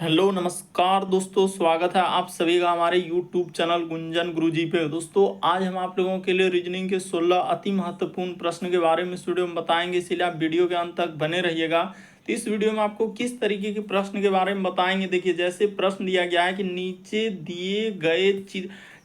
Hello नमस्कार दोस्तों, स्वागत है आप सभी का हमारे यूट्यूब चैनल गुंजन गुरुजी पे। दोस्तों आज हम आप लोगों के लिए रीजनिंग के 16 अति महत्वपूर्ण प्रश्न के बारे में इस वीडियो में बताएंगे, इसीलिए आप वीडियो के अंत तक बने रहिएगा। तो इस वीडियो में आपको किस तरीके के प्रश्न के बारे में बताएंगे। देखिए, जैसे प्रश्न दिया गया है कि नीचे दिए गए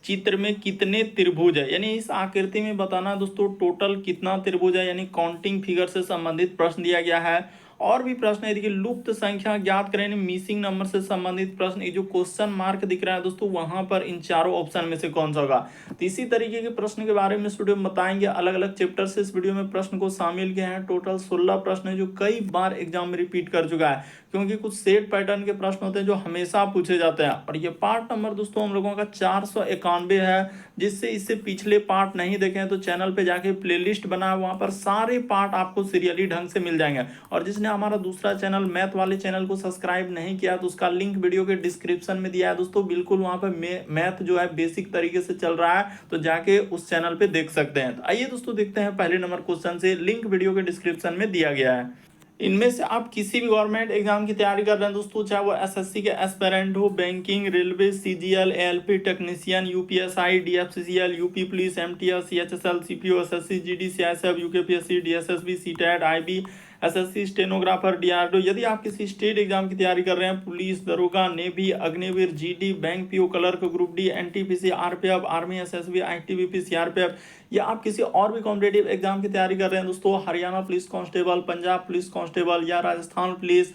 चित्र में कितने त्रिभुज है, यानी इस आकृति में बताना दोस्तों टोटल कितना त्रिभुज है, यानी काउंटिंग फिगर से संबंधित प्रश्न दिया गया है। और भी प्रश्न है, देखिए लुप्त संख्या ज्ञात करें, मिसिंग नंबर से संबंधित प्रश्न। ये जो क्वेश्चन मार्क दिख रहा है दोस्तों, वहां पर इन चारों ऑप्शन में से कौन सा होगा। तो इसी तरीके के प्रश्न के बारे में इस वीडियो में बताएंगे। अलग अलग चैप्टर से इस वीडियो में प्रश्न को शामिल किए हैं। टोटल 16 प्रश्न है जो कई बार एग्जाम में रिपीट कर चुका है, क्योंकि कुछ सेट पैटर्न के प्रश्न होते हैं जो हमेशा पूछे जाते हैं। और ये पार्ट नंबर दोस्तों हम लोगों का 491 है। जिससे इससे पिछले पार्ट नहीं देखे हैं तो चैनल पे जाके प्लेलिस्ट बना है, वहां पर सारे पार्ट आपको सीरियली ढंग से मिल जाएंगे। और जिसने हमारा दूसरा चैनल मैथ वाले चैनल को सब्सक्राइब नहीं किया तो उसका लिंक वीडियो के डिस्क्रिप्शन में दिया है दोस्तों। बिल्कुल वहां पर मैथ जो है बेसिक तरीके से चल रहा है, तो जाके उस चैनल पे देख सकते हैं। तो आइए दोस्तों देखते हैं पहले नंबर क्वेश्चन से, लिंक वीडियो के डिस्क्रिप्शन में दिया गया है। इनमें से आप किसी भी गवर्नमेंट एग्जाम की तैयारी कर रहे हैं दोस्तों, चाहे वो एसएससी के एस्पिरेंट हो, banking, railway, CGL, ALP technician, UPSI, DFCCL, UP police, MTS, CHSL, CPO, SSC, GD, CISF, UKPSC, DSSB, CTET, IB, SSC stenographer, DRDO. यदि आप किसी स्टेट एग्जाम की तैयारी कर रहे हैं, पुलिस, दरोगा, navy, Agniveer, GD, bank PO, clerk, group D, NTPC, RPF, army, SSB, ITBP, CRPF, या आप किसी और भी कॉम्पिटेटिव एग्जाम की तैयारी कर रहे हैं दोस्तों, Haryana police constable, Punjab police constable या राजस्थान पुलिस,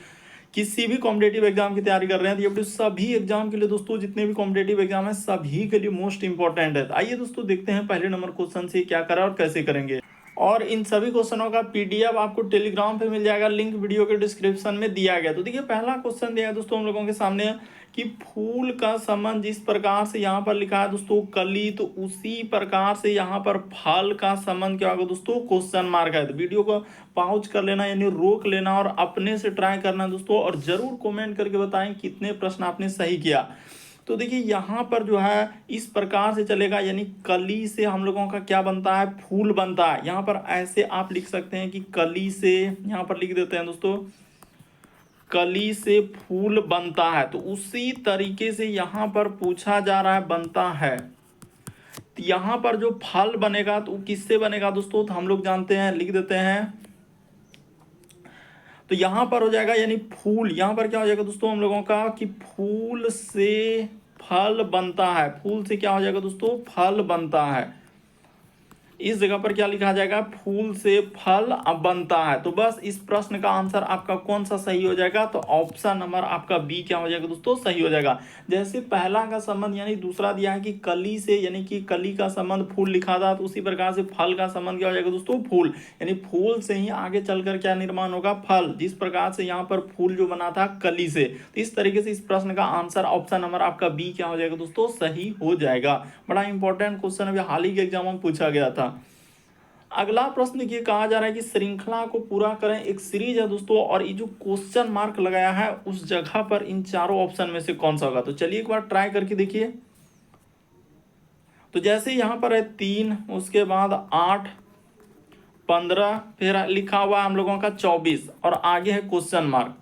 किसी भी कॉम्पिटेटिव एग्जाम की तैयारी कर रहे हैं, तो ये सभी एग्जाम के लिए दोस्तों, जितने भी कॉम्पिटेटिव एग्जाम है सभी के लिए मोस्ट इंपॉर्टेंट है। आइए दोस्तों देखते हैं पहले नंबर क्वेश्चन से क्या करें और कैसे करेंगे। और इन सभी क्वेश्चनों का पीडीएफ आपको टेलीग्राम पे मिल जाएगा, लिंक वीडियो के डिस्क्रिप्शन में दिया गया। तो देखिए पहला क्वेश्चन दिया है दोस्तों हम लोगों के सामने कि फूल का संबंध जिस प्रकार से यहाँ पर लिखा है दोस्तों कली, तो उसी प्रकार से यहाँ पर फल का संबंध क्या होगा दोस्तों, क्वेश्चन मार्क है। तो वीडियो को पॉज कर लेना, यानी रोक लेना और अपने से ट्राई करना दोस्तों, और जरूर कमेंट करके बताएं कितने प्रश्न आपने सही किया। तो देखिए यहाँ पर जो है इस प्रकार से चलेगा, यानी कली से हम लोगों का क्या बनता है, फूल बनता है। यहाँ पर ऐसे आप लिख सकते हैं कि कली से, यहाँ पर लिख देते हैं दोस्तों, कली से फूल बनता है। तो उसी तरीके से यहाँ पर पूछा जा रहा है बनता है, तो यहाँ पर जो फल बनेगा तो किससे बनेगा दोस्तों, तो हम लोग जानते हैं, लिख देते हैं। तो यहां पर हो जाएगा यानी फूल, यहां पर क्या हो जाएगा दोस्तों हम लोगों का कि फूल से फल बनता है। फूल से क्या हो जाएगा दोस्तों, फल बनता है। इस जगह पर क्या लिखा जाएगा, फूल से फल बनता है। तो बस इस प्रश्न का आंसर आपका कौन सा सही हो जाएगा, तो ऑप्शन नंबर आपका बी क्या हो जाएगा दोस्तों, सही हो जाएगा। जैसे पहला का संबंध यानी दूसरा दिया है कि कली से, यानी कि कली का संबंध फूल लिखा था, तो उसी प्रकार से फल का संबंध क्या हो जाएगा दोस्तों, फूल, यानी फूल से ही आगे चलकर क्या निर्माण होगा, फल। जिस प्रकार से यहाँ पर फूल जो बना था कली से, तो इस तरीके से इस प्रश्न का आंसर ऑप्शन नंबर आपका बी क्या हो जाएगा दोस्तों, सही हो जाएगा। बड़ा इंपॉर्टेंट क्वेश्चन अभी हाल ही के एग्जाम में पूछा गया था। अगला प्रश्न देखिए, कहा जा रहा है कि श्रृंखला को पूरा करें, एक सीरीज है दोस्तों, और ये जो क्वेश्चन मार्क लगाया है उस जगह पर इन चारों ऑप्शन में से कौन सा होगा। तो चलिए एक बार ट्राई करके देखिए। तो जैसे यहां पर है 3, उसके बाद 8, 15, फिर लिखा हुआ है हम लोगों का 24 और आगे है क्वेश्चन मार्क।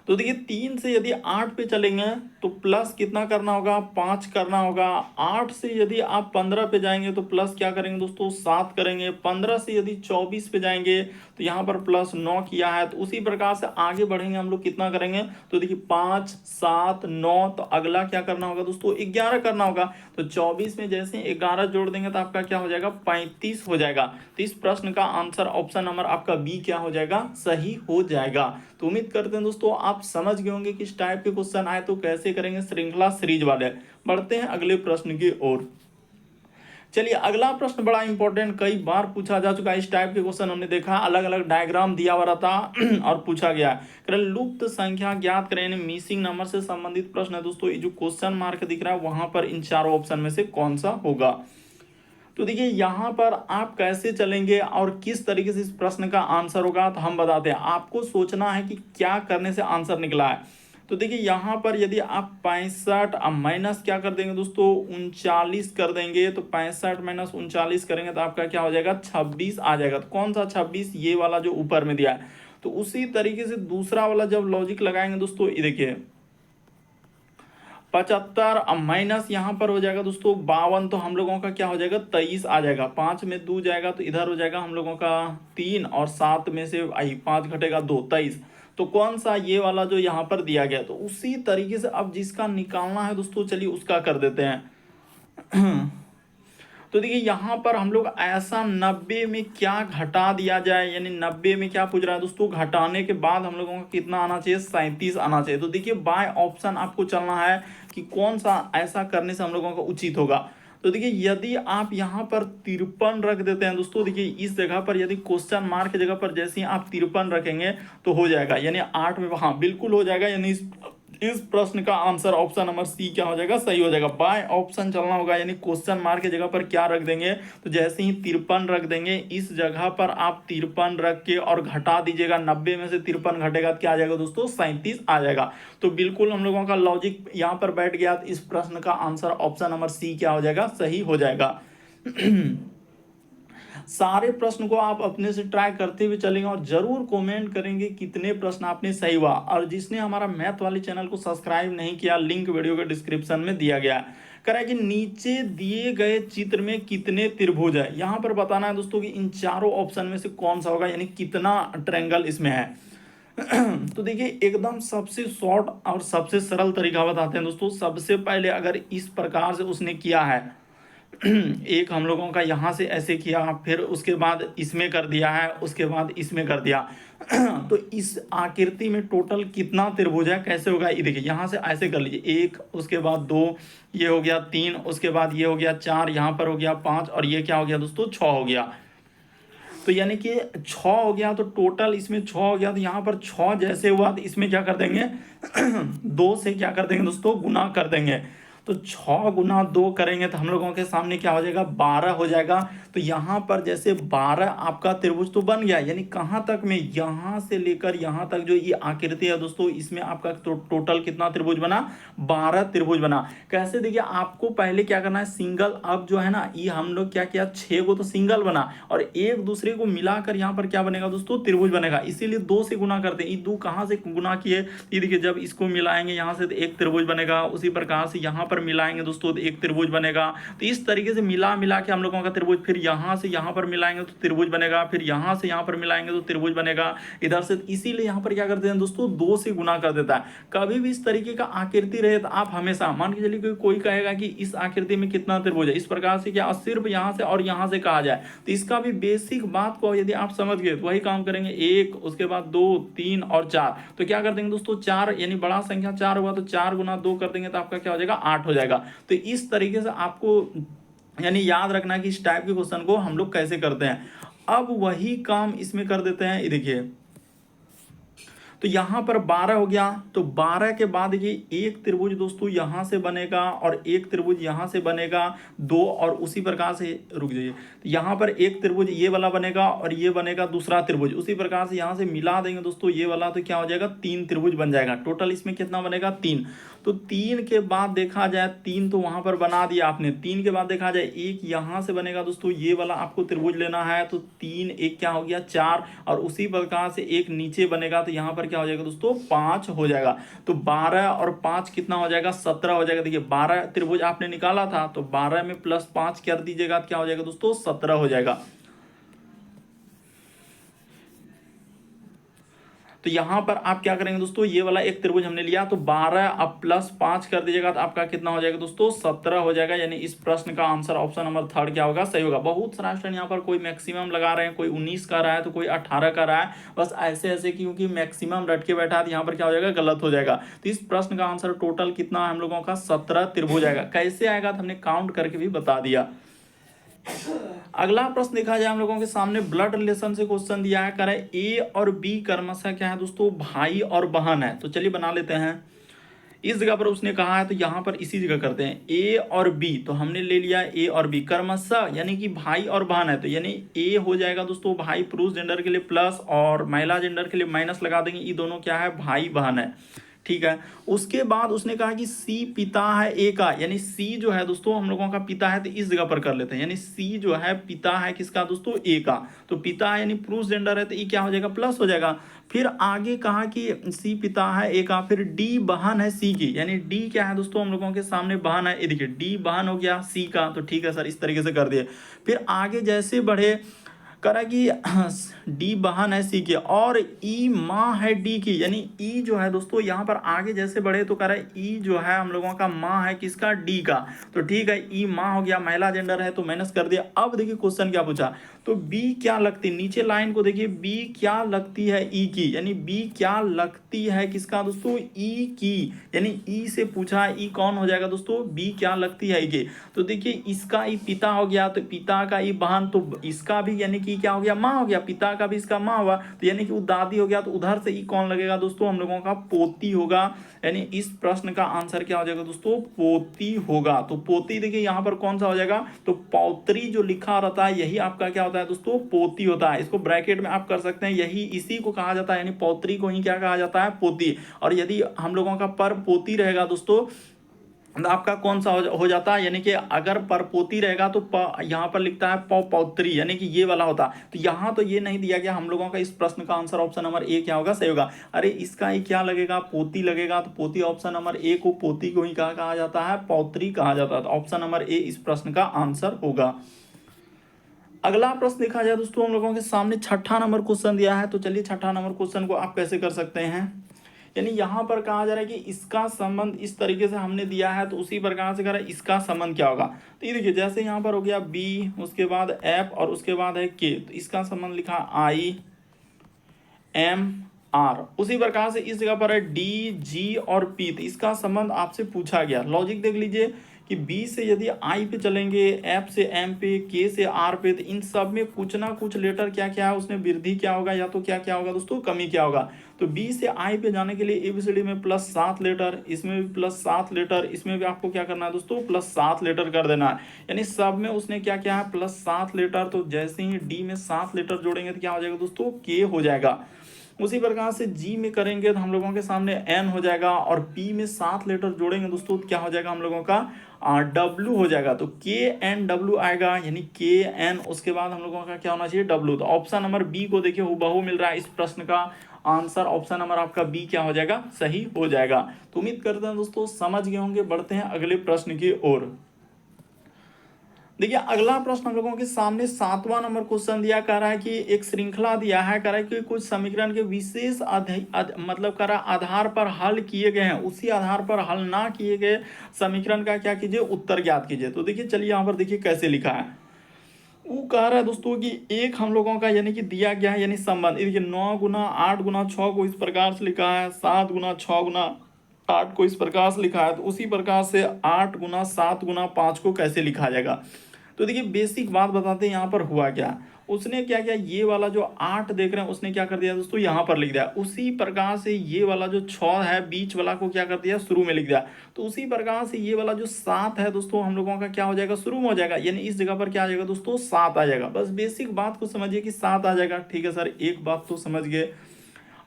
तो देखिए 3 से यदि 8 पे चलेंगे तो प्लस कितना करना होगा, 5 करना होगा। 8 से यदि आप 15 पे जाएंगे तो प्लस क्या करेंगे दोस्तों, 7 करेंगे। 15 से यदि 24 पे जाएंगे तो यहाँ पर प्लस 9 किया है। तो उसी प्रकार से आगे बढ़ेंगे हम लोग, कितना करेंगे, तो देखिए 5, 7, 9, तो अगला क्या करना होगा दोस्तों, 11 करना होगा। तो 24 में जैसे 11 जोड़ देंगे तो आपका क्या हो जाएगा, 35 हो जाएगा। तो इस प्रश्न का आंसर ऑप्शन नंबर आपका बी क्या हो जाएगा, सही हो जाएगा। तो उम्मीद करते हैं दोस्तों आप समझ गए होंगे किस टाइप के क्वेश्चन आए तो कैसे करेंगे, श्रृंखला सीरीज वाले। बढ़ते हैं अगले प्रश्न की ओर। चलिए अगला प्रश्न बड़ा इंपॉर्टेंट, कई बार पूछा जा चुका है। इस टाइप के क्वेश्चन हमने देखा, अलग अलग डायग्राम दिया हुआ था और पूछा गया है। लुप्त संख्या ज्ञात करें, मिसिंग नंबर से संबंधित प्रश्न है दोस्तों। ये जो क्वेश्चन मार्क दिख रहा है वहां पर इन चारों ऑप्शन में से कौन सा होगा। तो देखिए यहाँ पर आप कैसे चलेंगे और किस तरीके से इस प्रश्न का आंसर होगा, तो हम बताते हैं। आपको सोचना है कि क्या करने से आंसर निकला है। तो देखिए यहाँ पर यदि आप 65 अब माइनस क्या कर देंगे दोस्तों, 39 कर देंगे। तो 65 माइनस 39 करेंगे तो आपका क्या हो जाएगा, 26 आ जाएगा। तो कौन सा 26, ये वाला जो ऊपर में दिया है। तो उसी तरीके से दूसरा वाला जब लॉजिक लगाएंगे दोस्तों, ये देखिए 75 अब माइनस यहाँ पर हो जाएगा दोस्तों 52, तो हम लोगों का क्या हो जाएगा 23 आ जाएगा। 5 में 2 जाएगा तो इधर हो जाएगा हम लोगों का 3, और 7 में से आई 5 घटेगा 2, 23। तो कौन सा, ये वाला जो यहाँ पर दिया गया। तो उसी तरीके से अब जिसका निकालना है दोस्तों, चलिए उसका कर देते हैं। तो देखिए यहाँ पर हम लोग ऐसा 90 में क्या घटा दिया जाए, यानी 90 में क्या पूछ रहा है दोस्तों, घटाने के बाद हम लोगों का कितना आना चाहिए, 37 आना चाहिए। तो देखिए बाय ऑप्शन आपको चलना है कि कौन सा ऐसा करने से हम लोगों का उचित होगा। तो देखिए यदि आप यहाँ पर 53 रख देते हैं दोस्तों, देखिए इस जगह पर यदि क्वेश्चन मार्क की जगह पर जैसे ही आप 53 रखेंगे तो हो जाएगा, यानी 8 में, हाँ बिल्कुल हो जाएगा। यानी इस प्रश्न का आंसर ऑप्शन नंबर सी क्या हो जाएगा, सही हो जाएगा। बाय ऑप्शन चलना होगा, यानी क्वेश्चन मार्क की जगह पर क्या रख देंगे, तो जैसे ही 53 रख देंगे, इस जगह पर आप 53 रख के और घटा दीजिएगा, 90 में से 53 घटेगा तो क्या आ जाएगा दोस्तों, 37 आ जाएगा। तो बिल्कुल हम लोगों का लॉजिक यहाँ पर बैठ गया। तो इस प्रश्न का आंसर ऑप्शन नंबर सी क्या हो जाएगा, सही हो जाएगा। सारे प्रश्न को आप अपने से ट्राई करते हुए चलेंगे और जरूर कमेंट करेंगे कितने प्रश्न आपने सही हुआ। और जिसने हमारा मैथ वाले चैनल को सब्सक्राइब नहीं किया, लिंक वीडियो के डिस्क्रिप्शन में दिया गया है। कह रहा है कि नीचे दिए गए चित्र में कितने त्रिभुज है। यहाँ पर बताना है दोस्तों कि इन चारों ऑप्शन में से कौन सा होगा, यानी कितना ट्रायंगल इसमें है। तो देखिए एकदम सबसे शॉर्ट और सबसे सरल तरीका बताते हैं दोस्तों। सबसे पहले अगर इस प्रकार से उसने किया है, एक हम लोगों का यहाँ से ऐसे किया, फिर उसके बाद इसमें कर दिया है, उसके बाद इसमें कर दिया, तो इस आकृति में टोटल कितना त्रिभुज है, कैसे होगा, ये देखिए यहाँ से ऐसे कर लीजिए, 1 उसके बाद 2 ये हो गया, 3 उसके बाद ये हो गया, 4 यहाँ पर हो गया, 5 और ये क्या हो गया दोस्तों 6 हो गया। तो यानी कि 6 हो गया, तो टोटल इसमें 6 हो गया। तो यहाँ पर 6 जैसे हुआ तो इसमें क्या कर देंगे 2 से क्या कर देंगे दोस्तों, गुना कर देंगे। तो 6 गुना 2 करेंगे तो हम लोगों के सामने क्या हो जाएगा, 12 हो जाएगा। तो यहाँ पर जैसे 12 आपका त्रिभुज तो बन गया, यानी कहाँ तक में, यहाँ से लेकर यहाँ तक जो ये आकृति है दोस्तों, इसमें आपका टोटल कितना त्रिभुज बना, 12 त्रिभुज बना। कैसे, देखिए आपको पहले क्या करना है, सिंगल, अब जो है ना ये हम लोग क्या किया, 6 को तो सिंगल बना और एक दूसरे को मिलाकर यहाँ पर क्या बनेगा दोस्तों, त्रिभुज बनेगा। इसीलिए 2 से गुना करते हैं। ये 2 कहाँ से गुना किए, ये देखिए जब इसको मिलाएंगे यहाँ से तो एक त्रिभुज बनेगा, उसी प्रकार से यहाँ पर मिलाएंगे दोस्तों तो एक त्रिभुज बनेगा। तो इस तरीके से मिला के हम लोगों का त्रिभुज, फिर यहाँ से यहाँ पर मिलाएंगे तो त्रिभुज बनेगा, फिर यहाँ से यहाँ पर मिलाएंगे तो त्रिभुज बनेगा इधर से। इसीलिए यहाँ पर क्या करते हैं दोस्तों, 2 से गुना कर देता है। कभी भी इस तरीके का आकृति रहे तो आप हमेशा मान के चलिए कोई कहेगा कि इस आकृति में कितना त्रिभुज है, इस प्रकार से क्या सिर्फ यहाँ से और यहाँ से कहा जाए, तो इसका भी बेसिक बात को यदि आप समझ गए तो वही काम करेंगे। 1 उसके बाद 2 3 और 4, तो क्या कर देंगे दोस्तों 4, यानी बड़ा संख्या 4 हुआ तो 4 गुना 2 कर देंगे तो आपका क्या हो जाएगा, 8 हो जाएगा। तो इस तरीके से आपको यानी याद रखना कि इस टाइप के क्वेश्चन को हम लोग कैसे करते हैं। अब वही काम इसमें कर देते हैं, ये देखिए तो यहाँ पर 12 हो गया, तो 12 के बाद ये एक त्रिभुज दोस्तों यहाँ से बनेगा और एक त्रिभुज यहाँ से बनेगा 2, और उसी प्रकार से रुक जाइए, तो यहाँ पर एक त्रिभुज ये वाला बनेगा और ये बनेगा दूसरा त्रिभुज, उसी प्रकार से यहाँ से मिला देंगे दोस्तों ये वाला, तो क्या हो जाएगा 3 त्रिभुज बन जाएगा। टोटल इसमें कितना बनेगा 3। तो 3 के बाद देखा जाए, 3 तो वहां पर बना दिया आपने, 3 के बाद देखा जाए एक यहाँ से बनेगा दोस्तों, ये वाला आपको त्रिभुज लेना है, तो 3 एक क्या हो गया 4, और उसी प्रकार से एक नीचे बनेगा, तो यहाँ पर क्या हो जाएगा दोस्तों 5 हो जाएगा। तो 12 और 5 कितना हो जाएगा 17 हो जाएगा। देखिए 12 त्रिभुज आपने निकाला था, तो 12 में प्लस 5 कर दीजिएगा तो क्या हो जाएगा दोस्तों 17 हो जाएगा। तो यहाँ पर आप क्या करेंगे दोस्तों, ये वाला एक त्रिभुज हमने लिया, तो 12 अब प्लस 5 कर दीजिएगा तो आपका कितना हो जाएगा दोस्तों 17 हो जाएगा। यानी इस प्रश्न का आंसर ऑप्शन नंबर 3 क्या होगा, सही होगा। बहुत सारा स्टूडेंट यहाँ पर कोई मैक्सिमम लगा रहे हैं, कोई 19 का रहा है तो कोई 18 का रहा है, बस ऐसे ऐसे क्योंकि मैक्सिमम रट के बैठा है तो यहाँ पर क्या हो जाएगा गलत हो जाएगा। तो इस प्रश्न का आंसर टोटल कितना है हम लोगों का 17 त्रिभुज आएगा। कैसे आएगा तो हमने काउंट करके भी बता दिया। अगला प्रश्न देखा जाए हम लोगों के सामने, ब्लड रिलेशन से क्वेश्चन दिया है, कह रहा है ए और बी क्रमशः क्या है दोस्तों, भाई और बहन है। तो चलिए बना लेते हैं। इस जगह पर उसने कहा है तो यहाँ पर इसी जगह करते हैं, ए और बी, तो हमने ले लिया ए और बी, क्रमशः यानी कि भाई और बहन है, तो यानी ए हो जाएगा दोस्तों भाई पुरुष जेंडर के लिए प्लस और महिला जेंडर के लिए माइनस लगा देंगे, ये दोनों क्या है भाई बहन है। ठीक है। उसके बाद उसने कहा कि सी पिता है ए का, यानी सी जो है दोस्तों हम लोगों का पिता है, तो इस जगह पर कर लेते हैं, यानी सी जो है पिता है किसका दोस्तों, ए का। तो पिता है यानी पुरुष जेंडर है, तो ई क्या हो जाएगा, प्लस हो जाएगा। फिर आगे कहा कि सी पिता है ए का, फिर डी बहन है सी की, यानी डी क्या है दोस्तों हम लोगों के सामने बहन है, ये देखिए डी बहन हो गया सी का, तो ठीक है सर, इस तरीके से कर दिए। फिर आगे जैसे बढ़े, करा कि डी बहन है सी की और ई माँ है डी की, यानी ई जो है दोस्तों यहाँ पर आगे जैसे बढ़े तो कह रहा है ई जो है हम लोगों का माँ है किसका, डी का। तो ठीक है, ई माँ हो गया, महिला जेंडर है तो माइनस कर दिया। अब देखिए क्वेश्चन क्या पूछा, तो बी क्या लगती, नीचे लाइन को देखिए, बी क्या लगती है ई की, यानी बी क्या लगती है किसका दोस्तों, ई की, यानी ई से पूछा, ई कौन हो जाएगा दोस्तों, बी क्या लगती है ई की। तो देखिए इसका ई पिता हो गया, तो पिता का ई बहन, तो इसका भी यानी कि क्या हो गया, माँ हो गया, पिता का भी इसका माँ हुआ, तो यानी कि वो दादी हो गया, तो उधर से ई कौन लगेगा दोस्तों, हम लोगों का पोती होगा। यानी इस प्रश्न का आंसर क्या हो जाएगा दोस्तों, पोती होगा। तो पोती देखिए यहाँ पर कौन सा हो जाएगा, तो पौत्री जो लिखा रहता है यही आपका क्या होता है दोस्तों, पोती होता है। इसको ब्रैकेट में आप कर सकते हैं, यही इसी को कहा जाता है, यानी पौत्री को ही क्या कहा जाता है, पोती। और यदि हम लोगों का पर पोती रहेगा दोस्तों, आपका कौन सा हो जाता है, यानी कि अगर परपोती रहेगा तो यहाँ पर लिखता है पौत्री, यानी कि ये वाला होता। तो यहाँ तो ये नहीं दिया गया हम लोगों का, इस प्रश्न का आंसर ऑप्शन नंबर ए क्या होगा, सही होगा। अरे इसका ही क्या लगेगा, पोती लगेगा, तो पोती ऑप्शन नंबर ए को पोती को ही कहा जाता है, पौत्री कहा जाता है। तो ऑप्शन नंबर ए इस प्रश्न का आंसर होगा। अगला प्रश्न देखा जाए दोस्तों, हम लोगों के सामने छठा नंबर क्वेश्चन दिया है। तो चलिए छठा नंबर क्वेश्चन को आप कैसे कर सकते हैं, यानी यहाँ पर कहा जा रहा है कि इसका संबंध इस तरीके से हमने दिया है, तो उसी प्रकार से कह रहा है इसका संबंध क्या होगा। तो ये देखिए जैसे यहाँ पर हो गया बी, उसके बाद एफ और उसके बाद है के, तो इसका संबंध लिखा आई एम आर। उसी प्रकार से इस जगह पर है डी जी और पी, तो इसका संबंध आपसे पूछा गया। लॉजिक देख लीजिए कि बी से यदि आई पे चलेंगे, एफ से एम पे, के से आर पे, तो इन सब में कुछ ना कुछ लेटर क्या क्या है उसमें वृद्धि क्या होगा, या तो क्या क्या होगा दोस्तों, कमी क्या होगा। तो बी से आई पे जाने के लिए एबीसीडी में +7 लेटर, इसमें भी +7 लेटर, इसमें भी आपको क्या करना है दोस्तों, +7 लेटर कर देना है। यानी सब में उसने क्या क्या है, +7 लेटर। तो जैसे ही डी में 7 लेटर जोड़ेंगे तो क्या हो जाएगा दोस्तों, के हो जाएगा। उसी प्रकार से जी में करेंगे तो हम लोगों के सामने एन हो जाएगा, और पी में 7 लेटर जोड़ेंगे दोस्तों तो क्या हो जाएगा हम लोगों का, डब्लू हो जाएगा। तो के एन डब्लू आएगा, यानी के एन, उसके बाद हम लोगों का क्या होना चाहिए, डब्लू। तो ऑप्शन नंबर बी को देखिए हुबहू मिल रहा है, इस प्रश्न का आंसर ऑप्शन नंबर आपका बी क्या हो जाएगा, सही हो जाएगा। तो उम्मीद करते हैं दोस्तों समझ गए होंगे। बढ़ते हैं अगले प्रश्न की ओर। देखिए अगला प्रश्न हम लोगों के सामने 7वां नंबर क्वेश्चन दिया, कह रहा है कि एक श्रृंखला दिया है, कह रहा है कि कुछ समीकरण के विशेष मतलब कह रहा आधार पर हल किए गए हैं, उसी आधार पर हल ना किए गए समीकरण का क्या कीजिए, उत्तर ज्ञात कीजिए। तो देखिए चलिए यहाँ पर देखिए कैसे लिखा है। वो कह रहा है दोस्तों कि एक हम लोगों का यानी कि दिया गया है, यानी संबंध, देखिए 9 गुना 8 गुना 6 को इस प्रकार से लिखा है, 7 गुना 6 गुना 8 को इस प्रकार से लिखा है। तो उसी प्रकार से 8 गुना 7 गुना 5 को कैसे लिखा जाएगा। तो देखिए बेसिक बात बताते हैं यहाँ पर हुआ क्या, उसने क्या किया, ये वाला जो 8 देख रहे हैं उसने क्या कर दिया दोस्तों यहाँ पर लिख दिया। उसी प्रकार से ये वाला जो 6 है बीच वाला को क्या कर दिया, शुरू में लिख दिया। तो उसी प्रकार से ये वाला जो 7 है दोस्तों हम लोगों का क्या हो जाएगा, शुरू में हो जाएगा, यानी इस जगह पर क्या आ जाएगा दोस्तों, 7 आ जाएगा। बस बेसिक बात को समझिए कि 7 आ जाएगा। ठीक है सर, एक बात तो समझ गए।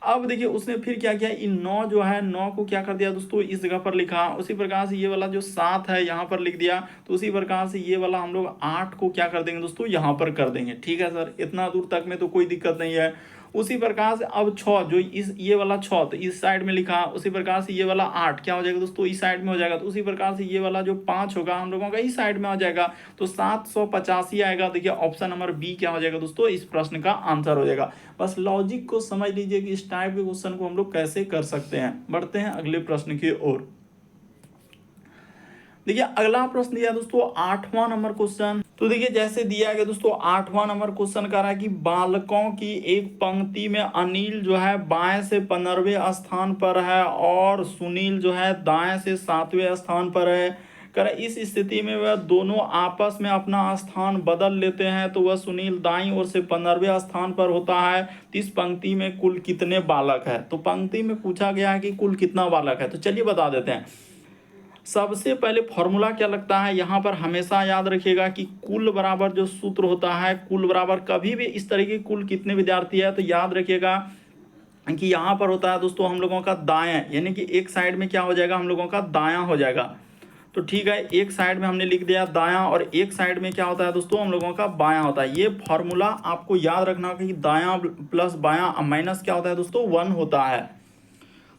अब देखिए उसने फिर क्या किया, इन 9 जो है 9 को क्या कर दिया दोस्तों, इस जगह पर लिखा। उसी प्रकार से ये वाला जो 7 है यहाँ पर लिख दिया। तो उसी प्रकार से ये वाला हम लोग 8 को क्या कर देंगे दोस्तों, यहाँ पर कर देंगे। ठीक है सर, इतना दूर तक में तो कोई दिक्कत नहीं है। उसी प्रकार से अब 6 जो इस ये वाला 6 तो इस साइड में लिखा। उसी प्रकार से ये वाला 8 क्या हो जाएगा दोस्तों, इस साइड में हो जाएगा। तो उसी प्रकार से ये वाला जो 5 होगा हम लोगों का इस साइड में आ जाएगा। तो 785 आएगा। देखिए ऑप्शन नंबर बी क्या हो जाएगा दोस्तों, इस प्रश्न का आंसर हो जाएगा। बस लॉजिक को समझ लीजिए कि इस टाइप के क्वेश्चन को हम लोग कैसे कर सकते हैं। बढ़ते हैं अगले प्रश्न की ओर। देखिए अगला प्रश्न दिया दोस्तों 8वां नंबर क्वेश्चन। तो देखिए जैसे दिया गया दोस्तों 8वां नंबर क्वेश्चन कह रहा है कि बालकों की एक पंक्ति में अनिल जो है बाएं से 15वें स्थान पर है और सुनील जो है दाएं से 7वें स्थान पर है। कह रहा इस स्थिति में वह दोनों आपस में अपना स्थान बदल लेते हैं तो वह सुनील दाईं ओर से 15वें स्थान पर होता है। तो इस पंक्ति में कुल कितने बालक है। तो पंक्ति में पूछा गया है कि कुल कितना बालक है। तो चलिए बता देते हैं। सबसे पहले फॉर्मूला क्या लगता है, यहाँ पर हमेशा याद रखिएगा कि कुल बराबर जो सूत्र होता है, कुल बराबर कभी भी इस तरह की कुल कितने विद्यार्थी है तो याद रखिएगा कि यहाँ पर होता है दोस्तों हम लोगों का दायां, यानी कि एक साइड में क्या हो जाएगा हम लोगों का दायां हो जाएगा। तो ठीक है, एक साइड में हमने लिख दिया दायां और एक साइड में क्या होता है दोस्तों हम लोगों का बायां होता है। ये फॉर्मूला आपको याद रखना होगा कि दायां प्लस बायां माइनस क्या होता है दोस्तों 1 होता है।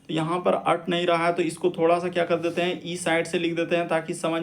तो यहाँ पर अट नहीं रहा है तो इसको थोड़ा सा क्या कर देते हैं ई साइड से लिख देते हैं ताकि समझ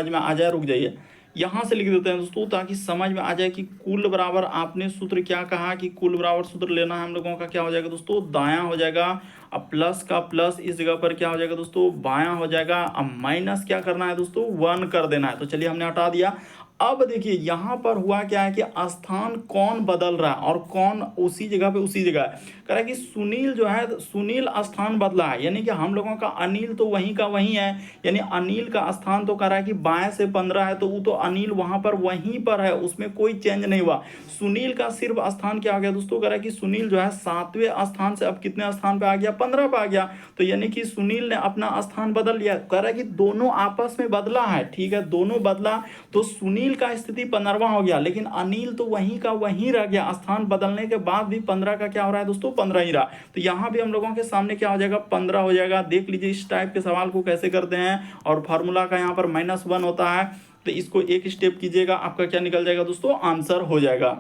में आ जाए। रुक जाइए, यहाँ से लिख देते हैं दोस्तों ताकि समझ में आ जाए कि कुल बराबर आपने सूत्र क्या कहा कि कुल बराबर सूत्र लेना है हम लोगों का क्या हो जाएगा दोस्तों दायां हो जाएगा। अब प्लस का प्लस इस जगह पर क्या हो जाएगा दोस्तों बायां हो जाएगा। अब माइनस क्या करना है दोस्तों 1 कर देना है। तो चलिए हमने हटा दिया। अब देखिए यहाँ पर हुआ क्या है कि स्थान कौन बदल रहा है और कौन उसी जगह पे उसी जगह है। कह रहा है कि सुनील जो है सुनील स्थान बदला है, यानी कि हम लोगों का अनिल तो वहीं का वहीं है, यानी अनिल का स्थान तो कह रहा है कि बाएं से 15 है तो वो तो अनिल वहां पर वहीं पर है, उसमें कोई चेंज नहीं हुआ। सुनील का सिर्फ स्थान क्या आ गया दोस्तों, कह रहा है कि सुनील जो है 7वें स्थान से अब कितने स्थान पे आ गया 15 पे आ गया। तो यानी कि सुनील ने अपना स्थान बदल लिया। कह रहा है कि दोनों आपस में बदला है, ठीक है दोनों बदला तो सुनील का स्थिति 15वां हो गया, लेकिन अनिल तो वहीं का वहीं रह गया। स्थान बदलने के बाद भी 15 का क्या हो रहा है दोस्तों 15 ही रहा। तो यहां भी हम लोगों के सामने क्या हो जाएगा 15 हो जाएगा। देख लीजिए इस टाइप के सवाल को कैसे करते हैं। और फार्मूला का यहाँ पर -1 होता है तो इसको एक स्टेप कीजिएगा, आपका क्या निकल जाएगा दोस्तों आंसर हो जाएगा।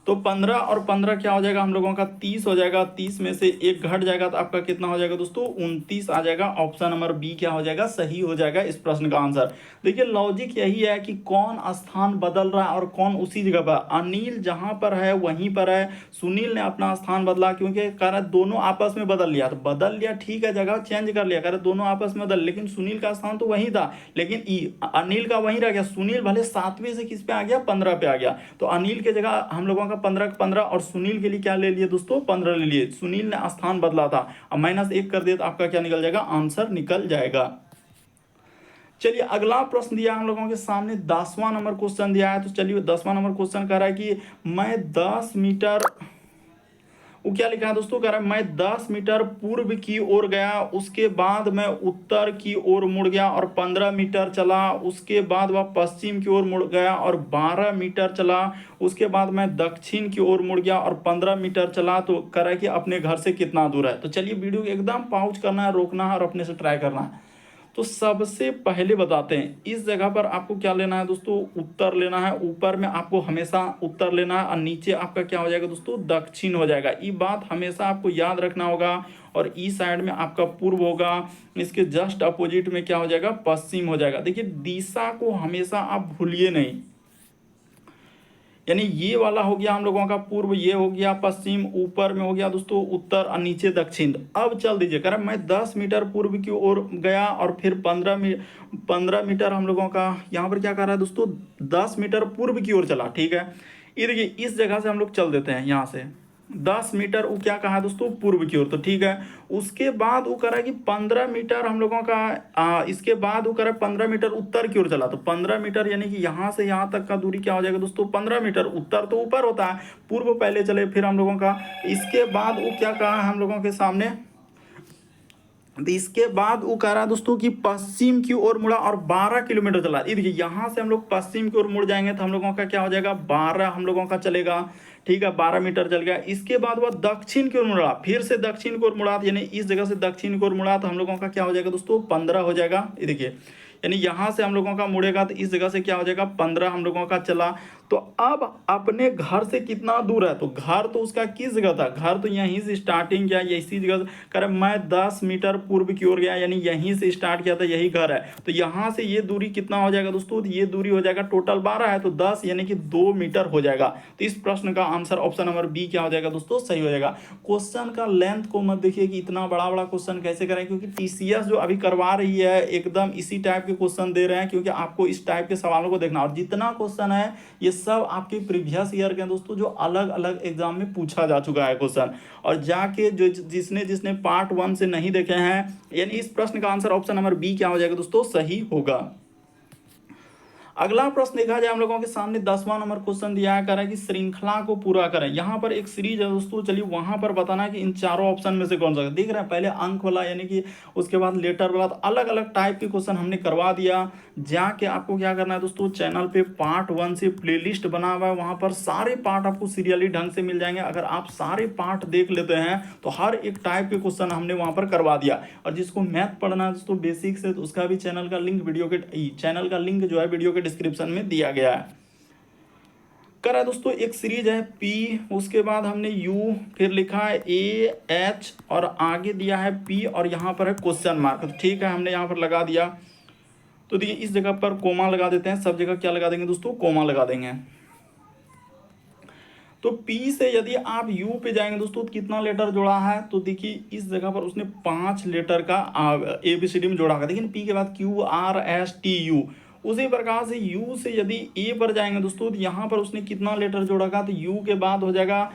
तो 15 और 15 क्या हो जाएगा हम लोगों का 30 हो जाएगा। 30 में से एक घट जाएगा तो आपका कितना हो जाएगा दोस्तों 29 आ जाएगा। ऑप्शन नंबर बी क्या हो जाएगा सही हो जाएगा इस प्रश्न का आंसर। देखिए लॉजिक यही है कि कौन स्थान बदल रहा है और कौन उसी जगह पर। अनिल जहां पर है वहीं पर है, सुनील ने अपना स्थान बदला क्योंकि कारण दोनों आपस में बदल लिया। तो बदल लिया ठीक है, जगह चेंज कर लिया, कारण दोनों आपस में बदल, लेकिन सुनील का स्थान तो वहीं था, लेकिन अनिल का वहीं रह गया। सुनील भले 7वें से किस पे आ गया 15 पे आ गया। तो अनिल के जगह हम लोगों का 15 और सुनील के लिए क्या ले लिए दोस्तों 15 ले लिए। सुनील ने स्थान बदला था। अब -1 कर दिया तो आपका क्या निकल जाएगा आंसर निकल जाएगा। चलिए अगला प्रश्न दिया हम लोगों के सामने 10वां नंबर क्वेश्चन दिया है। तो चलिए 10वां नंबर क्वेश्चन कह रहा है कि मैं 10 मीटर, वो क्या लिखा है दोस्तों, कह रहा है मैं 10 मीटर पूर्व की ओर गया, उसके बाद मैं उत्तर की ओर मुड़ गया और 15 मीटर चला, उसके बाद वह पश्चिम की ओर मुड़ गया और 12 मीटर चला, उसके बाद मैं दक्षिण की ओर मुड़ गया और 15 मीटर चला। तो कह रहा है कि अपने घर से कितना दूर है। तो चलिए वीडियो एकदम पॉज करना है, रोकना है और अपने से ट्राई करना है। तो सबसे पहले बताते हैं इस जगह पर आपको क्या लेना है दोस्तों उत्तर लेना है। ऊपर में आपको हमेशा उत्तर लेना है और नीचे आपका क्या हो जाएगा दोस्तों दक्षिण हो जाएगा। ये बात हमेशा आपको याद रखना होगा। और ई साइड में आपका पूर्व होगा, इसके जस्ट अपोजिट में क्या हो जाएगा पश्चिम हो जाएगा। देखिए दिशा को हमेशा आप भूलिए नहीं, यानी ये वाला हो गया हम लोगों का पूर्व, ये हो गया पश्चिम, ऊपर में हो गया दोस्तों उत्तर और नीचे दक्षिण। अब चल दीजिए कह रहा मैं 10 मीटर पूर्व की ओर गया और फिर 15 मीटर हम लोगों का यहाँ पर क्या कर रहा है दोस्तों 10 मीटर पूर्व की ओर चला। ठीक है, ये देखिए इस जगह से हम लोग चल देते हैं, यहाँ से 10 मीटर वो क्या कहा दोस्तों पूर्व की ओर। तो ठीक है, उसके बाद वो करा कि 15 मीटर हम लोगों का इसके बाद वो करा 15 मीटर उत्तर की ओर चला। तो 15 मीटर यानी कि यहाँ से यहाँ तक का दूरी क्या हो जाएगा दोस्तों 15 मीटर। उत्तर तो ऊपर होता है, पूर्व पहले चले फिर हम लोगों का। इसके बाद वो क्या कहा हम लोगों के सामने, तो इसके बाद वो कह रहा है दोस्तों कि पश्चिम की ओर मुड़ा और 12 किलोमीटर चला। देखिए यहाँ से हम लोग पश्चिम की ओर मुड़ जाएंगे तो हम लोगों का क्या हो जाएगा 12 हम लोगों का चलेगा। ठीक है, 12 मीटर चल गया। इसके बाद वह दक्षिण की ओर मुड़ा, फिर से दक्षिण की ओर मुड़ा, यानी इस जगह से दक्षिण की ओर मुड़ा तो हम लोगों का क्या हो जाएगा दोस्तों 15 हो जाएगा। ये देखिए यानी यहाँ से हम लोगों का मुड़ेगा तो इस जगह से क्या हो जाएगा 15 हम लोगों का चला। तो अब अपने घर से कितना दूर है, तो घर तो उसका किस जगह था, घर तो यहीं से स्टार्टिंग किया, इसी जगह से कर मैं 10 मीटर पूर्व की ओर गया, यानी यहीं से स्टार्ट किया था, यही घर है। तो यहाँ से ये दूरी कितना हो जाएगा दोस्तों, तो ये दूरी हो जाएगा टोटल 12 है तो 10 यानी कि 2 मीटर हो जाएगा। तो इस प्रश्न का आंसर ऑप्शन नंबर बी क्या हो जाएगा दोस्तों सही हो जाएगा। क्वेश्चन का लेंथ को मत देखिए कि इतना बड़ा बड़ा क्वेश्चन कैसे करें, क्योंकि टीसीएस जो अभी करवा रही है एकदम इसी टाइप के क्वेश्चन दे रहे हैं, क्योंकि आपको इस टाइप के सवालों को देखना। और जितना क्वेश्चन है ये सब आपके प्रीवियस ईयर के दोस्तों जो अलग अलग एग्जाम में पूछा जा चुका है क्वेश्चन। और जाके जो जिसने पार्ट 1 से नहीं देखे हैं, यानी इस प्रश्न का आंसर ऑप्शन नंबर बी क्या हो जाएगा दोस्तों सही होगा। अगला प्रश्न देखा जाए हम लोगों के सामने 10वां नंबर क्वेश्चन दिया है, कह रहा है कि श्रृंखला को पूरा करें। यहाँ पर एक सीरीज है दोस्तों, चलिए वहां पर बताना है कि इन चारों ऑप्शन में से कौन सा। देख रहे हैं पहले अंक वाला यानी कि उसके बाद लेटर वाला, तो अलग अलग टाइप के क्वेश्चन हमने करवा दिया। जाके आपको क्या करना है दोस्तों, चैनल पे पार्ट 1 से प्लेलिस्ट बना हुआ है, वहां पर सारे पार्ट आपको सीरियली ढंग से मिल जाएंगे। अगर आप सारे पार्ट देख लेते हैं तो हर एक टाइप के क्वेश्चन हमने वहां पर करवा दिया। और जिसको मैथ पढ़ना है दोस्तों बेसिक से, तो उसका भी चैनल का लिंक जो है वीडियो के डिस्क्रिप्शन में दिया गया है। करा दोस्तों एक सीरीज है पी, उसके बाद हमने यू, फिर लिखा है ए एच और आगे दिया है पी और यहाँ पर है क्वेश्चन मार्क। तो ठीक है, हमने यहाँ पर लगा दिया। तो देखिए इस जगह पर कोमा लगा देते हैं, सब जगह क्या लगा देंगे दोस्तों, कोमा लगा देंगे। तो P से यदि आप U पे जाएंगे दोस्तों तो कितना लेटर जोड़ा है, तो देखिए इस जगह पर उसने 5 लेटर का ABCD में जोड़ा होगा। देखिए P के बाद Q R S T U। उसी प्रकार से U से यदि A पर जाएंगे दोस्तों तो यहाँ पर उसने कितना लेटर जोड़ा था, तो U के बाद हो जाएगा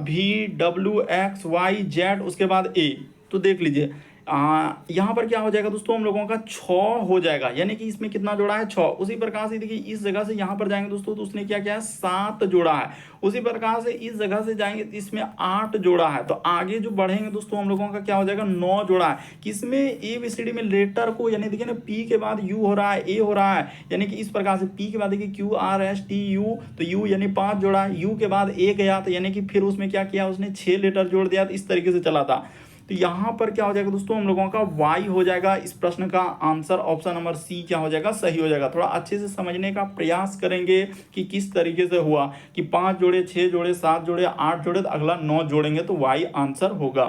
V W X Y Z, उसके बाद A। तो देख लीजिए यहाँ पर क्या हो जाएगा दोस्तों, हम लोगों का 6 हो जाएगा, यानी कि इसमें कितना जोड़ा है 6। उसी प्रकार से देखिए इस जगह से यहाँ पर जाएंगे दोस्तों तो उसने क्या किया है 7 जोड़ा है। उसी प्रकार से इस जगह से जाएंगे तो इसमें 8 जोड़ा है। तो आगे जो बढ़ेंगे दोस्तों हम लोगों का क्या हो जाएगा 9 जोड़ा है। किसमें ABCD में लेटर को, यानी देखिए ना P के बाद U हो रहा है, A हो रहा है, यानी कि इस प्रकार से P के बाद देखिए Q R S T U, तो U यानी 5 जोड़ा है। U के बाद A गया तो यानी कि फिर उसमें क्या किया उसने 6 लेटर जोड़ दिया। तो इस तरीके से चला था। तो यहाँ पर क्या हो जाएगा दोस्तों, हम लोगों का Y हो जाएगा। इस प्रश्न का आंसर ऑप्शन नंबर सी क्या हो जाएगा, सही हो जाएगा। थोड़ा अच्छे से समझने का प्रयास करेंगे कि किस तरीके से हुआ कि 5 जोड़े, 6 जोड़े, 7 जोड़े, 8 जोड़े, तो अगला 9 जोड़ेंगे तो Y आंसर होगा।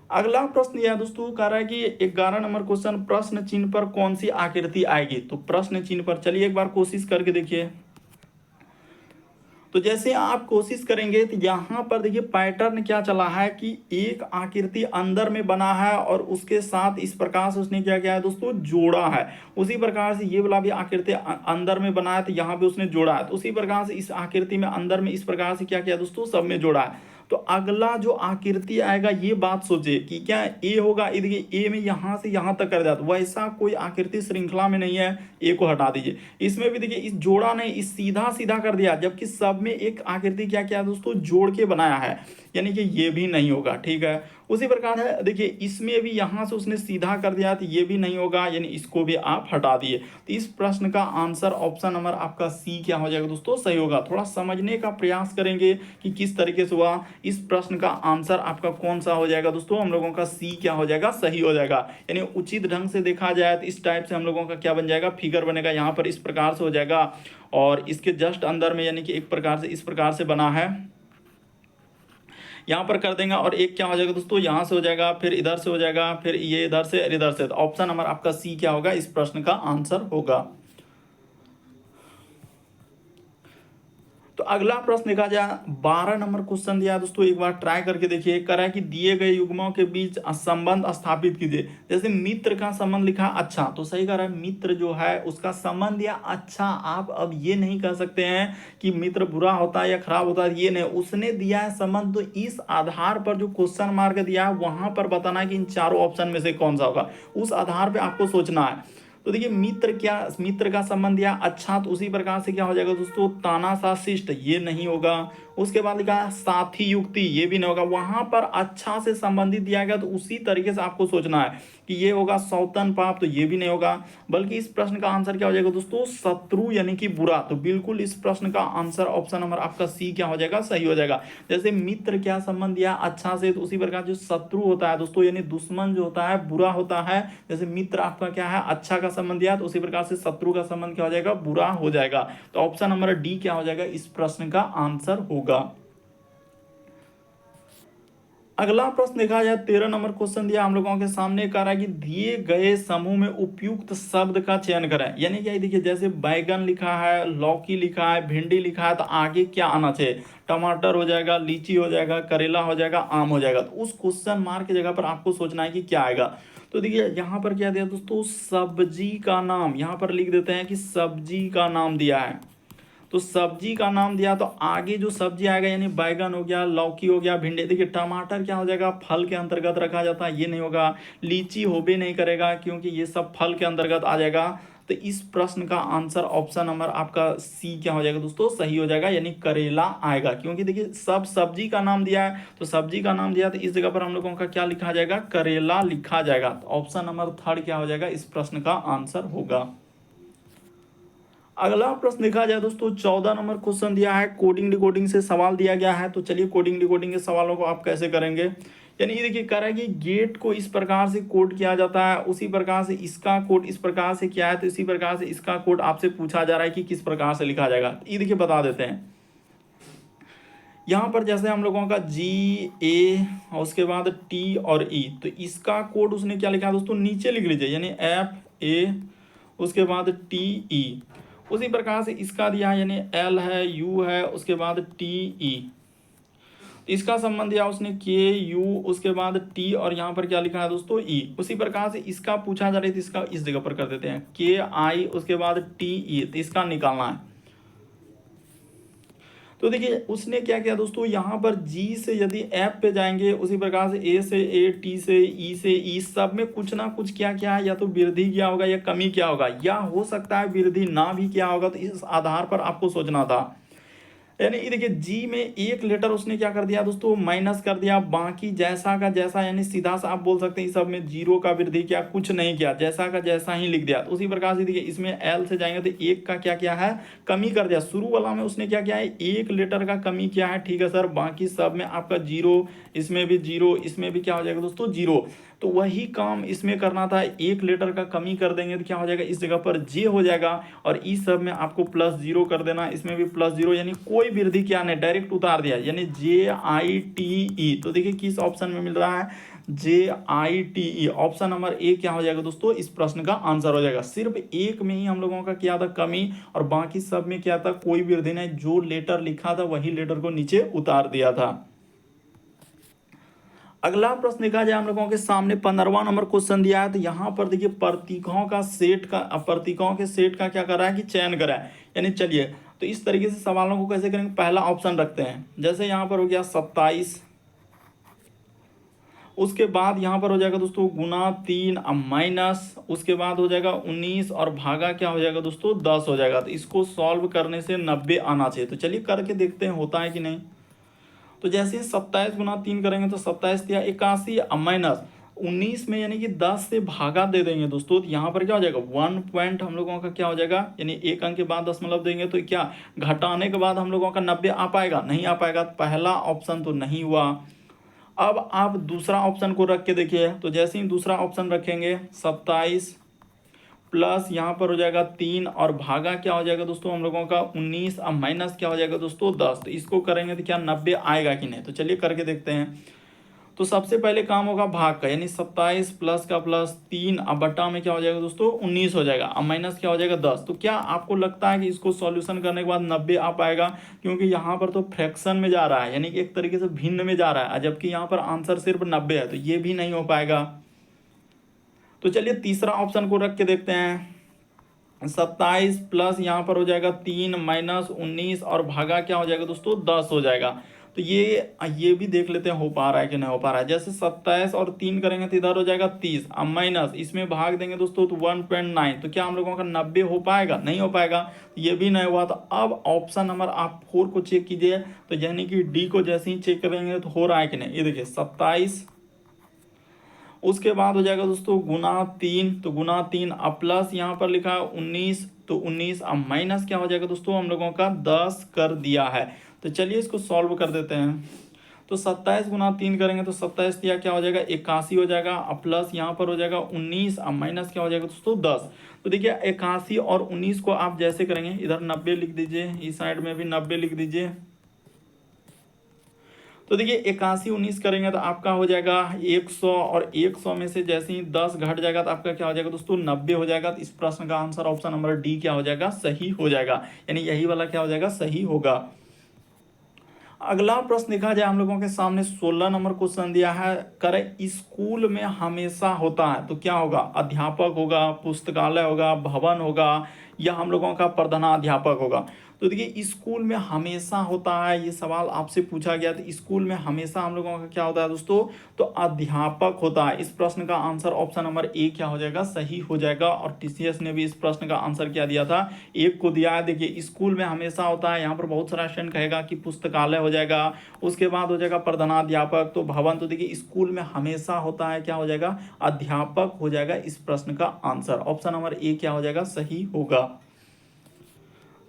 अगला प्रश्न यह दोस्तों कह रहा है कि 11 नंबर क्वेश्चन, प्रश्न चिन्ह पर कौन सी आकृति आएगी। तो प्रश्न चिन्ह पर चलिए एक बार कोशिश करके देखिए। तो जैसे आप कोशिश करेंगे तो यहाँ पर देखिए पैटर्न क्या चला है कि एक आकृति अंदर में बना है और उसके साथ इस प्रकार से उसने क्या किया है दोस्तों, जोड़ा है। उसी प्रकार से ये वाला भी आकृति अंदर में बना है तो यहाँ पे उसने जोड़ा है। तो उसी प्रकार से इस आकृति में अंदर में इस प्रकार से क्या किया दोस्तों, सब में जोड़ा है। तो अगला जो आकृति आएगा ये बात सोचे कि क्या ए होगा, ये देखिए ए में यहाँ से यहाँ तक कर जाता, वैसा कोई आकृति श्रृंखला में नहीं है, ए को हटा दीजिए। इसमें भी देखिए इस जोड़ा नहीं, इस सीधा सीधा कर दिया, जबकि सब में एक आकृति क्या किया दोस्तों, जोड़ के बनाया है, यानी कि ये भी नहीं होगा। ठीक है, उसी प्रकार है देखिए इसमें भी यहाँ से उसने सीधा कर दिया तो ये भी नहीं होगा, यानी इसको भी आप हटा दिए। तो इस प्रश्न का आंसर ऑप्शन नंबर आपका सी क्या हो जाएगा दोस्तों, सही होगा। थोड़ा समझने का प्रयास करेंगे कि किस तरीके से हुआ। इस प्रश्न का आंसर आपका कौन सा हो जाएगा दोस्तों, हम लोगों का सी क्या हो जाएगा, सही हो जाएगा। यानी उचित ढंग से देखा जाए तो इस टाइप से हम लोगों का क्या बन जाएगा, फिगर बनेगा। यहाँ पर इस प्रकार से हो जाएगा और इसके जस्ट अंदर में यानी कि एक प्रकार से इस प्रकार से बना है, यहाँ पर कर देंगे। और एक क्या हो जाएगा दोस्तों, यहाँ से हो जाएगा, फिर इधर से हो जाएगा, फिर ये इधर से और इधर से। तो ऑप्शन नंबर आपका सी क्या होगा, इस प्रश्न का आंसर होगा। तो अगला प्रश्न देखा जाए 12 नंबर क्वेश्चन दिया है दोस्तों, एक बार ट्राई करके देखिए। कह रहा है कि दिए गए युग्मों के बीच संबंध स्थापित कीजिए। जैसे मित्र का संबंध लिखा अच्छा, तो सही कह रहा है, मित्र जो है उसका संबंध या अच्छा। आप अब ये नहीं कह सकते हैं कि मित्र बुरा होता है या खराब होता है, ये नहीं, उसने दिया है संबंध। तो इस आधार पर जो क्वेश्चन मार्क दिया है वहां पर बताना है कि इन चारों ऑप्शन में से कौन सा होगा, उस आधार पर आपको सोचना है। तो देखिए मित्र का संबंध या अच्छा, तो उसी प्रकार से क्या हो जाएगा दोस्तों, तानाशाह शिष्ट, ये नहीं होगा। उसके बाद लिखा है साथी युक्ति, ये भी नहीं होगा। वहां पर अच्छा से संबंधित दिया गया तो उसी तरीके से आपको सोचना है कि ये होगा सौतन पाप, तो ये भी नहीं होगा। बल्कि इस प्रश्न का आंसर क्या हो जाएगा दोस्तों, शत्रु यानी कि बुरा। तो बिल्कुल इस प्रश्न का आंसर ऑप्शन नंबर आपका सी क्या हो जाएगा, सही हो जाएगा। जैसे मित्र क्या संबंध दिया अच्छा से, तो उसी प्रकार जो शत्रु होता है दोस्तों, यानी दुश्मन जो होता है बुरा होता है। जैसे मित्र आपका क्या है, अच्छा का संबंध दिया, तो उसी प्रकार से शत्रु का संबंध क्या हो जाएगा, बुरा हो जाएगा। तो ऑप्शन नंबर डी क्या हो जाएगा, इस प्रश्न का आंसर होगा। अगला प्रश्न देखा जाए 13 नंबर क्वेश्चन दिया हम लोगों के सामने, कह रहा है कि दिए गए समूह में उपयुक्त शब्द का चयन करें। यानी क्या, देखिए जैसे बैगन लिखा है, लौकी लिखा है, भिंडी लिखा है, तो आगे क्या आना चाहिए, टमाटर हो जाएगा, लीची हो जाएगा, करेला हो जाएगा, आम हो जाएगा। तो उस क्वेश्चन मार्क की जगह पर आपको सोचना है कि क्या आएगा। तो देखिए यहाँ पर क्या दिया दोस्तों, सब्जी का नाम, यहाँ पर लिख देते हैं कि सब्जी का नाम दिया है। तो सब्जी का नाम दिया तो आगे जो सब्जी आएगा, यानी बैगन हो गया, लौकी हो गया, भिंडी। देखिए टमाटर क्या हो जाएगा, फल के अंतर्गत रखा जाता है, ये नहीं होगा। लीची हो भी नहीं करेगा क्योंकि ये सब फल के अंतर्गत आ जाएगा। तो इस प्रश्न का आंसर ऑप्शन नंबर आपका सी क्या हो जाएगा दोस्तों, सही हो जाएगा, यानी करेला आएगा। क्योंकि देखिए सब सब्जी का नाम दिया है, तो सब्जी का नाम दिया तो इस जगह पर हम लोगों का क्या लिखा जाएगा, करेला लिखा जाएगा। तो ऑप्शन नंबर थर्ड क्या हो जाएगा, इस प्रश्न का आंसर होगा। अगला प्रश्न देखा जाए दोस्तों, 14 नंबर क्वेश्चन दिया है, कोडिंग डिकोडिंग से सवाल दिया गया है। तो चलिए कोडिंग डिकोडिंग के सवालों को आप कैसे करेंगे, यानी ये देखिए कह रहा है कि गेट को इस प्रकार से कोड किया जाता है, उसी प्रकार से इसका कोड इस प्रकार से किया है, तो इसी प्रकार से इसका कोड आपसे पूछा जा रहा है कि किस प्रकार से लिखा जाएगा। ये देखिए बता देते हैं। यहाँ पर जैसे हम लोगों का GA और उसके बाद T और E, तो इसका कोड उसने क्या लिखा है दोस्तों, नीचे लिख लीजिए, यानी FA उसके बाद TE। उसी प्रकार से इसका दिया है, यानी L है, U है, उसके बाद TE। इसका संबंध दिया उसने KU उसके बाद T और यहाँ पर क्या लिखा है दोस्तों, E। उसी प्रकार से इसका पूछा जा रहा है, तो इसका इस जगह पर कर देते हैं KI उसके बाद TE, तो इसका निकालना है। तो देखिए उसने क्या किया दोस्तों, यहाँ पर G से यदि F पे जाएंगे, उसी प्रकार से A से A, T से E से E, सब में कुछ ना कुछ क्या क्या है, या तो वृद्धि किया होगा या कमी किया होगा, या हो सकता है वृद्धि ना भी किया होगा। तो इस आधार पर आपको सोचना था। यानी ये देखिए जी में एक लेटर उसने क्या कर दिया दोस्तों, माइनस कर दिया, बाकी जैसा का जैसा, यानी सीधा सा आप बोल सकते हैं सब में जीरो का वृद्धि किया, कुछ नहीं किया, जैसा का जैसा ही लिख दिया। तो उसी प्रकार से देखिए इसमें एल से जाएंगे तो एक का क्या किया है, कमी कर दिया। शुरू वाला में उसने क्या किया है, एक लेटर का कमी किया है, ठीक है सर, बाकी सब में आपका जीरो, इसमें भी जीरो, इसमें भी क्या हो जाएगा दोस्तों, जीरो। तो वही काम इसमें करना था, एक लेटर का कमी कर देंगे तो क्या हो जाएगा, इस जगह पर जे हो जाएगा, और इस सब में आपको प्लस जीरो कर देना, इसमें भी प्लस जीरो, यानी कोई वृद्धि क्या नहीं, डायरेक्ट उतार दिया, यानी JITE। तो देखिए किस ऑप्शन में मिल रहा है, JITE। ऑप्शन नंबर ए क्या हो जाएगा दोस्तों, इस प्रश्न का आंसर हो जाएगा। सिर्फ एक में ही हम लोगों का क्या था, कमी, और बाकी सब में क्या था, कोई वृद्धि नहीं, जो लेटर लिखा था वही लेटर को नीचे उतार दिया था। अगला प्रश्न देखा जाए हम लोगों के सामने 15वां नंबर क्वेश्चन दिया है। तो यहाँ पर देखिए प्रतीकों के सेट का क्या कर रहा है कि चयन करा है, यानी चलिए तो इस तरीके से सवालों को कैसे करेंगे। पहला ऑप्शन रखते हैं, जैसे यहाँ पर हो गया 27, उसके बाद यहाँ पर हो जाएगा दोस्तों गुना 3 अब माइनस, उसके बाद हो जाएगा 19 और भागा क्या हो जाएगा दोस्तों 10 हो जाएगा। तो इसको सॉल्व करने से 90 आना चाहिए। तो चलिए करके देखते हैं होता है कि नहीं। तो जैसे 27 गुना 3 करेंगे तो 27 या 81 अब माइनस 19 में, यानी कि 10 से भागा दे देंगे दोस्तों। तो यहाँ पर क्या हो जाएगा 1 पॉइंट हम लोगों का क्या हो जाएगा, यानी एक अंक के बाद दशमलव देंगे तो क्या घटाने के बाद हम लोगों का 90 आ पाएगा, नहीं आ पाएगा। पहला ऑप्शन तो नहीं हुआ। अब आप दूसरा ऑप्शन को रख के देखिए। तो जैसे ही दूसरा ऑप्शन रखेंगे 27 प्लस यहाँ पर हो जाएगा 3 और भागा क्या हो जाएगा दोस्तों हम लोगों का 19 अब माइनस क्या हो जाएगा दोस्तों 10। तो इसको करेंगे तो क्या 90 आएगा कि नहीं। तो चलिए करके देखते हैं। तो सबसे पहले काम होगा भाग का, यानी 27 प्लस का प्लस 3 अब बट्टा में क्या हो जाएगा दोस्तों 19 हो जाएगा, अब माइनस क्या हो जाएगा 10। तो क्या आपको लगता है कि इसको सॉल्यूशन करने के बाद 90 आ पाएगा, क्योंकि यहाँ पर तो फ्रैक्शन में जा रहा है, यानी कि एक तरीके से भिन्न में जा रहा है, जबकि यहाँ पर आंसर सिर्फ 90 है। तो ये भी नहीं हो पाएगा। तो चलिए तीसरा ऑप्शन को रख के देखते हैं। 27 प्लस यहाँ पर हो जाएगा 3 माइनस 19 और भागा क्या हो जाएगा दोस्तों 10 हो जाएगा। तो ये भी देख लेते हैं हो पा रहा है कि नहीं हो पा रहा है। जैसे 27 और 3 करेंगे तो इधर हो जाएगा 30 अब माइनस इसमें भाग देंगे दोस्तों तो 1.9। तो क्या हम लोगों का 90 हो पाएगा, नहीं हो पाएगा। ये भी नहीं हुआ। तो अब ऑप्शन नंबर आप 4 को चेक कीजिए। तो यानी कि डी को जैसे ही चेक करेंगे तो हो रहा है कि नहीं। ये देखिए 27 उसके बाद हो जाएगा दोस्तों गुना 3, तो गुना 3 अब प्लस यहाँ पर लिखा है 19, तो 19 अब माइनस क्या हो जाएगा दोस्तों हम लोगों का 10 कर दिया है। तो चलिए इसको सॉल्व कर देते हैं। तो 27 गुना 3 करेंगे तो 27 दिया क्या हो जाएगा 81 हो जाएगा, अब प्लस यहाँ पर हो जाएगा 19 अब माइनस क्या हो जाएगा दोस्तों 10। तो देखिए 81 और 19 को आप जैसे करेंगे, इधर 90 लिख दीजिए, इस साइड में भी 90 लिख दीजिए। तो देखिए 81 19 करेंगे तो आपका हो जाएगा 100 और 100 में से जैसे ही 10 घट जाएगा तो आपका क्या हो जाएगा दोस्तों 90 हो जाएगा। तो इस प्रश्न का आंसर ऑप्शन नंबर डी क्या हो जाएगा, सही हो जाएगा, यानी यही वाला क्या हो जाएगा, सही होगा। अगला प्रश्न देखा जाए हम लोगों के सामने 16 नंबर क्वेश्चन दिया है। करे स्कूल में हमेशा होता है, तो क्या होगा, अध्यापक होगा, पुस्तकालय होगा, भवन होगा, या हम लोगों का प्रधानाध्यापक होगा। तो देखिए स्कूल में हमेशा होता है, ये सवाल आपसे पूछा गया था, स्कूल में हमेशा हम लोगों का क्या होता है दोस्तों, तो अध्यापक होता है। इस प्रश्न का आंसर ऑप्शन नंबर ए क्या हो जाएगा, सही हो जाएगा। और टीसीएस ने भी इस प्रश्न का आंसर क्या दिया था, एक को दिया है। देखिए स्कूल में हमेशा होता है, यहाँ पर बहुत सारा स्टूडेंट कहेगा कि पुस्तकालय हो जाएगा, उसके बाद हो जाएगा प्रधानाध्यापक, तो भवन। तो देखिए स्कूल में हमेशा होता है, क्या हो जाएगा, अध्यापक हो जाएगा इस प्रश्न का आंसर। ऑप्शन नंबर ए क्या हो जाएगा, सही होगा।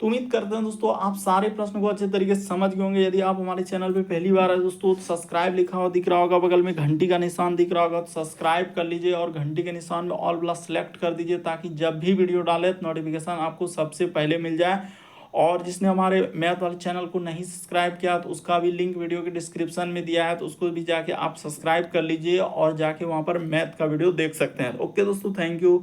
तो उम्मीद करते हैं दोस्तों आप सारे प्रश्न को अच्छे तरीके से समझ गए होंगे। यदि आप हमारे चैनल पे पहली बार है दोस्तों, तो सब्सक्राइब लिखा हुआ दिख रहा होगा, बगल में घंटी का निशान दिख रहा होगा, तो सब्सक्राइब कर लीजिए और घंटी के निशान में ऑल वाला सेलेक्ट कर दीजिए, ताकि जब भी वीडियो डाले तो नोटिफिकेशन आपको सबसे पहले मिल जाए। और जिसने हमारे मैथ वाले चैनल को नहीं सब्सक्राइब किया, तो उसका भी लिंक वीडियो के डिस्क्रिप्शन में दिया है, तो उसको भी जाके आप सब्सक्राइब कर लीजिए और जाके वहाँ पर मैथ का वीडियो देख सकते हैं। ओके दोस्तों, थैंक यू।